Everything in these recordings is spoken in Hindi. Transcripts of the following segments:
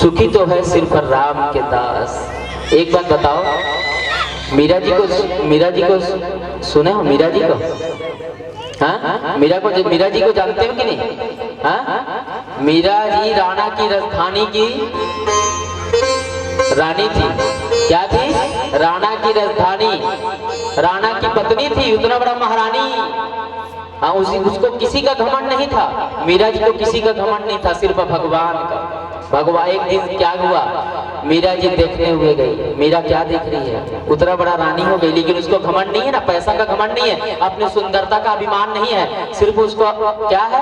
सुखी तो है सिर्फ राम के दास। एक बात बताओ, मीरा जी को सुने हो? मीरा जी को, हाँ, मीरा जी को जानते हो कि नहीं? हाँ, मीरा जी राणा की राजधानी की रानी थी। क्या थी? राणा की राजधानी, राणा की पत्नी थी, उतना बड़ा महारानी। हाँ, उसको किसी का घमंड नहीं था, मीरा जी को किसी का घमंड नहीं था, सिर्फ भगवान का। भगवान एक दिन क्या हुआ, मीरा जी देखने हुए गई। मीरा क्या देख रही है? उतना बड़ा रानी हो गई, लेकिन उसको घमंड नहीं है ना, पैसा का घमंड नहीं है, अपनी सुंदरता का अभिमान नहीं है, सिर्फ उसको क्या है,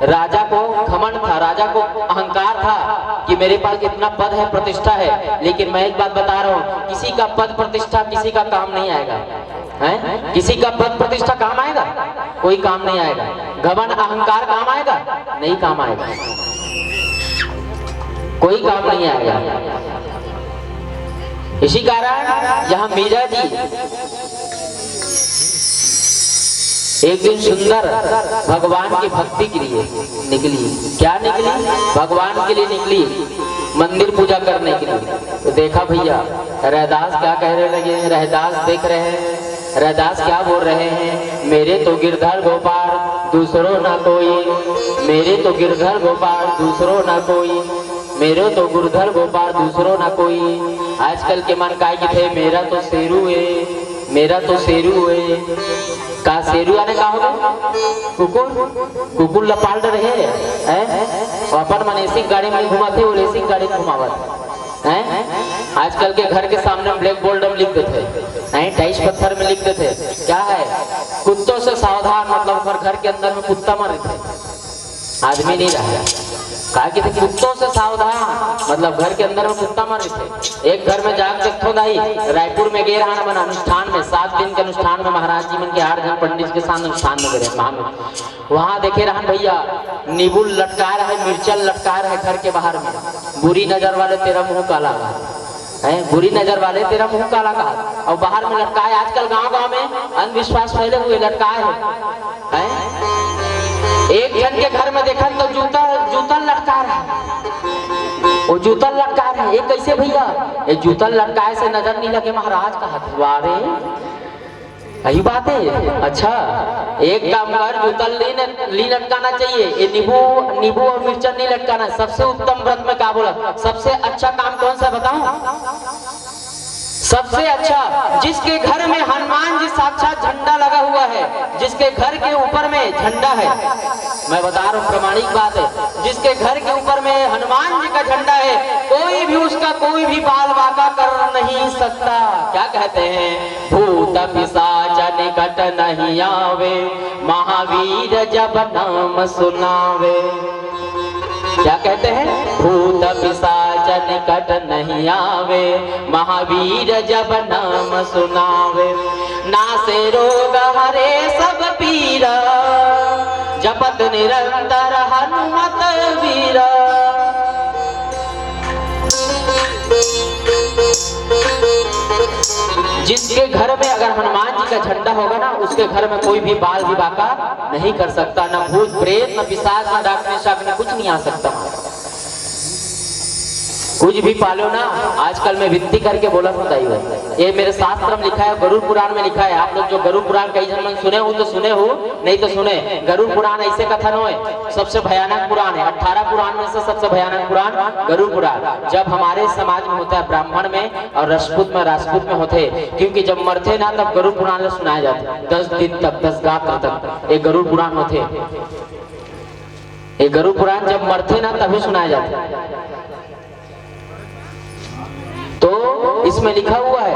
राजा को घमंड था, राजा को अहंकार था कि मेरे पास इतना पद है, प्रतिष्ठा है। लेकिन मैं एक बात बता रहा हूँ, किसी का पद प्रतिष्ठा किसी का काम नहीं आएगा है? किसी का पद प्रतिष्ठा काम आएगा? कोई काम नहीं आएगा। घमंड अहंकार काम आएगा? नहीं काम आएगा, कोई काम नहीं आएगा। इसी कारण यहाँ मीरा जी एक दिन सुंदर भगवान की भक्ति के लिए निकली। क्या निकली? भगवान के लिए निकली, मंदिर पूजा करने के लिए। तो देखा भैया, रैदास क्या कह रहे लगे, रैदास देख रहे हैं, रैदास क्या बोल रहे हैं, मेरे तो गिरधर गोपाल दूसरों ना कोई, मेरे तो गिरधर गोपाल दूसरों ना कोई, मेरे तो गिरधर गोपाल दूसरों ना कोई। आजकल के मन काय थे, मेरा तो शेरू है, मेरा तो शेरू है। का शेरू आने का होगा? कुकुर लपाल रहे हैं, अपन मन रेसिंग गाड़ी में घुमाते, वो रेसिंग गाड़ी घुमावत हैं। आजकल के घर के सामने ब्लैक बोर्ड में लिख देते हैं, टाइस पत्थर में लिख देते, क्या है, कुत्तों से सावधान, मतलब घर के अंदर में कुत्ता मर रहे, आदमी नहीं रहा। कहा कि कुत्तों से सावधान, मतलब घर के अंदर में कुत्ता मर रहे थे। एक घर में जाग देखो दाई, रायपुर में गए रहा बना अनुष्ठान में, 7 दिन के अनुष्ठान में महाराज जी मन के 8 जन पंडित के साथ अनुष्ठान में गए। वहां देखे रहन भैया, नींबू लटका रहा है, मिर्चल लटका रहा है घर के बाहर में। बुरी नजर वाले तेरा मुंह काला है, बुरी नजर वाले तेरा मुंह काला कहा, और बाहर में लटकाए। आजकल गांव में अंधविश्वास फैले हुए, लटकाए है। एक जन के घर में देखा तो जूता लटका रहा है, वो जूता लटका रहा है। ये कैसे भैया? ये जूता लटकाए से नजर नहीं लगे महाराज का हाथ। वारे यही बात है। अच्छा, एक काम कर, जूता ली लटकाना चाहिए, ये नींबू और मिर्चा नहीं लटकाना। सबसे उत्तम व्रत में क्या बोला, सबसे अच्छा काम कौन सा बताऊं? सबसे अच्छा, जिसके घर में हनुमान जी साक्षात झंडा लगा हुआ है, जिसके घर के ऊपर में झंडा है, मैं बता रहा हूँ प्रमाणिक बात है, जिसके घर के ऊपर में हनुमान जी का झंडा है, कोई भी उसका कोई भी बाल बाका कर नहीं सकता। क्या कहते हैं, भूत पिशाच निकट नहीं आवे, महावीर जब नाम सुनावे। क्या कहते हैं, भूत पिशाच निकट नहीं आवे, महावीर जब नाम सुनावे। नासे रोग हरे सब पीरा, जपत निरंतर हनुमत वीरा। जिसके घर में अगर हनुमान जी का झंडा होगा ना, उसके घर में कोई भी बाल भी बाका नहीं कर सकता, न भूत प्रेत, न पिशाच, न डाकने शाकने, कुछ नहीं आ सकता। कुछ भी पालो ना, आजकल मैं विनती करके बोला था, ये मेरे शास्त्र में लिखा है, गरुड़ पुराण में लिखा है। आप लोग जो गरुड़ पुराण कई जन सुने हो तो सुने हो, नहीं तो सुने। गरुड़ पुराण ऐसे कथन हो, सबसे भयानक पुराण है, 18 पुराण में से सबसे भयानक पुराण गरुड़ पुराण। जब हमारे समाज में होता है, ब्राह्मण में और राजपूत में होते, क्योंकि जब मरते ना तब गरुड़ पुराण सुनाए जाते, 10 दिन तक, 10 गात्र तक एक गरुड़ पुराण होते। एक गरुड़ पुराण जब मरते ना तभी सुनाए जाते। तो इसमें लिखा हुआ है,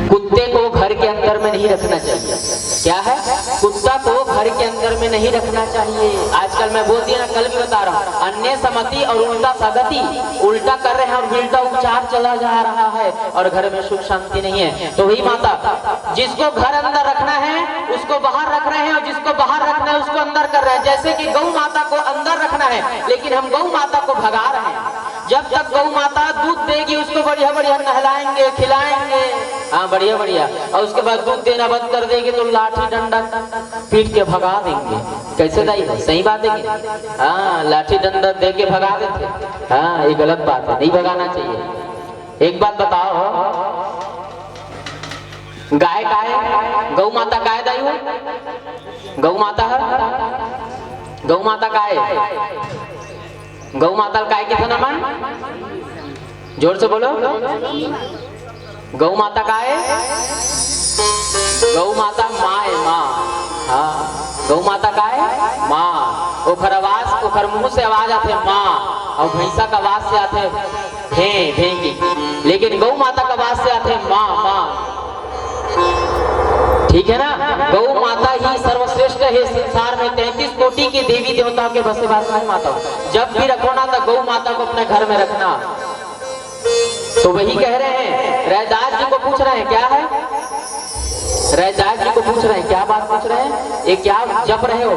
कुत्ते को घर के अंदर में नहीं रखना चाहिए। क्या है, कुत्ता को घर के अंदर में नहीं रखना चाहिए। आजकल मैं बोल दिया ना, कल भी बता रहा हूँ, अन्य समति और उल्टा सगति, उल्टा कर रहे हैं और उल्टा उपचार चला जा रहा है, और घर में सुख शांति नहीं है। तो वही माता, जिसको घर अंदर रखना है उसको बाहर रख रहे हैं, और जिसको बाहर रखना है उसको अंदर कर रहे हैं। जैसे कि गौ माता को अंदर रखना है, लेकिन हम गौ माता को भगा रहे हैं। जब तक गौ माता दूध देगी उसको बढ़िया बढ़िया नहलाएंगे खिलाएंगे, हाँ बढ़िया बढ़िया, और उसके बाद दूध देना बंद कर देगी तो लाठी डंडा पीट के भगा देंगे। कैसे दाई, सही बात है कि हाँ, लाठी डंडा दे के भगा देते, हाँ ये गलत बात है, नहीं भगाना चाहिए। एक बात बताओ, गाय का है, गौ माता का है दाई, हो गौ माता है, गौ माता का है, गौ माता का है कितना मन, जोर से बोलो, गौ माता का है, गौ माता माँ है, माँ, हाँ गौ माता का है माँ। ओखर आवाज, ओखर मुंह से आवाज आते माँ, और भैंसा का आवाज से आते भे भे की, लेकिन गौ माता का आवाज से आते माँ माँ। ठीक है ना, गौ माता ही सर्वश्रेष्ठ है संसार में, 33 कोटि की देवी देवताओं के बसे बासनाएं माता। जब भी रखो ना तो गौ माता को अपने घर में रखना। तो वही कह रहे हैं, रैदास जी को पूछ रहे हैं क्या है, रैदास जी को पूछ रहे हैं क्या बात पूछ रहे हैं, ये क्या जप रहे हो।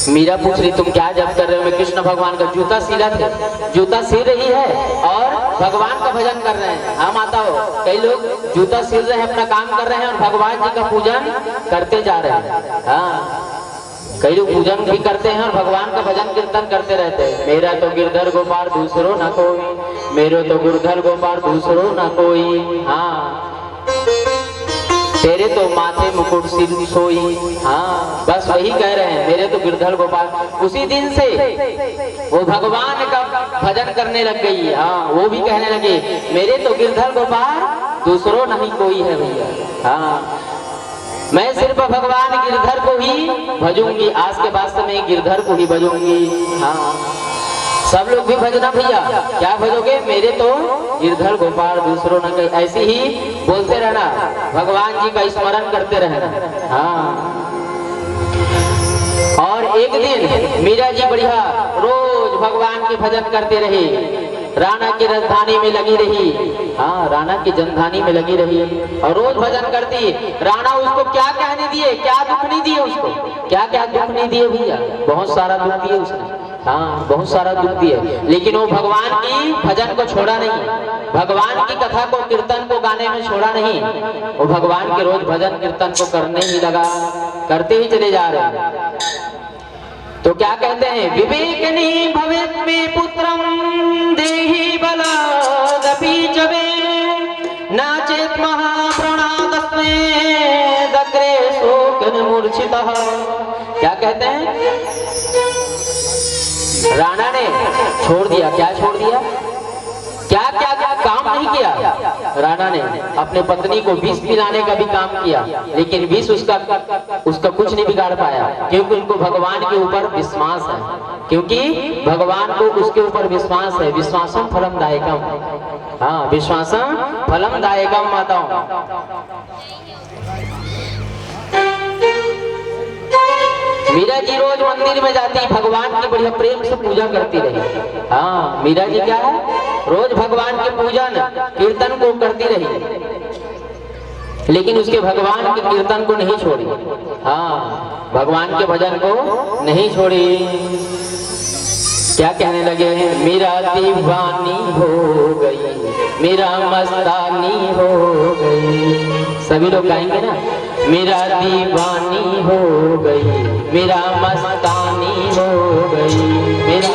मीरा पूछ रही तुम क्या जप कर रहे हो। मैं कृष्ण भगवान का जूता सिला थे, जूता सिल रही है और भगवान का भजन कर रहे हैं। हाँ माता हो, कई लोग जूता सिल रहे हैं, अपना काम कर रहे हैं और भगवान जी का पूजन करते जा रहे हैं। हाँ कई लोग पूजन भी करते हैं और भगवान का भजन कीर्तन करते रहते हैं। मेरा तो गिरधर गोपाल दूसरो ना कोई, मेरे तो गिरधर गोपाल दूसरो ना कोई, हाँ तेरे तो माथे मुकुट सिर सोई, हाँ बस वही कह रहे हैं, मेरे तो गिरधर गोपाल। उसी दिन से वो भगवान का भजन करने लग गई। हाँ वो भी कहने लगे मेरे तो गिरधर गोपाल दूसरों नहीं कोई है भैया, हाँ मैं सिर्फ भगवान गिरधर को ही भजूंगी, आज के बाद से मैं गिरधर को ही भजूंगी। हाँ सब लोग भी भजना भैया, क्या भजोगे, मेरे तो गिरधर गोपाल दूसरों न कहीं, ऐसे ही बोलते रहना, भगवान जी का स्मरण करते रहना। हाँ और एक दिन मीरा जी बढ़िया रोज भगवान के भजन करते रहे, राणा की राजधानी में लगी रही। हाँ राणा की जनधानी में लगी रही और रोज भजन करती। राणा उसको क्या कहने दिए, क्या दुख नहीं दिए उसको, क्या क्या दुख नहीं दिए भैया, बहुत सारा दुख दिए उसने। हाँ बहुत सारा दुख दिए, लेकिन वो भगवान की भजन को छोड़ा नहीं, भगवान की कथा को कीर्तन को गाने में छोड़ा नहीं, वो भगवान के रोज भजन कीर्तन को करने ही लगा, करते ही चले जा रहे हैं। तो क्या कहते हैं, विवेकनी भवेत् मे पुत्रम देहि बलादपि जवे नाचेत् महाप्राणादस्मै दग्रे शोकन मूर्छितः। क्या कहते हैं, राणा ने छोड़ दिया, क्या छोड़ दिया, क्या क्या काम नहीं किया। राणा ने अपने पत्नी को विष पिलाने का भी काम किया, लेकिन विष उसका कुछ नहीं बिगाड़ पाया, क्योंकि उनको भगवान के ऊपर विश्वास है, क्योंकि भगवान को उसके ऊपर विश्वास है। विश्वासम फलम दायकम, हाँ विश्वासम फलम दायकम माताओं। मीरा जी रोज मंदिर में जाती, भगवान की बढ़िया प्रेम से पूजा करती रही। हाँ मीरा जी क्या है, रोज भगवान के पूजन कीर्तन को करती रही, लेकिन उसके भगवान के कीर्तन को नहीं छोड़ी। हाँ भगवान के भजन को नहीं छोड़ी। क्या कहने लगे, मेरा दीवानी हो गई, मेरा मस्तानी हो गई। सभी लोग गाएंगे ना, मेरा दीवानी हो गई, मेरा मस्तानी हो गई, मेरा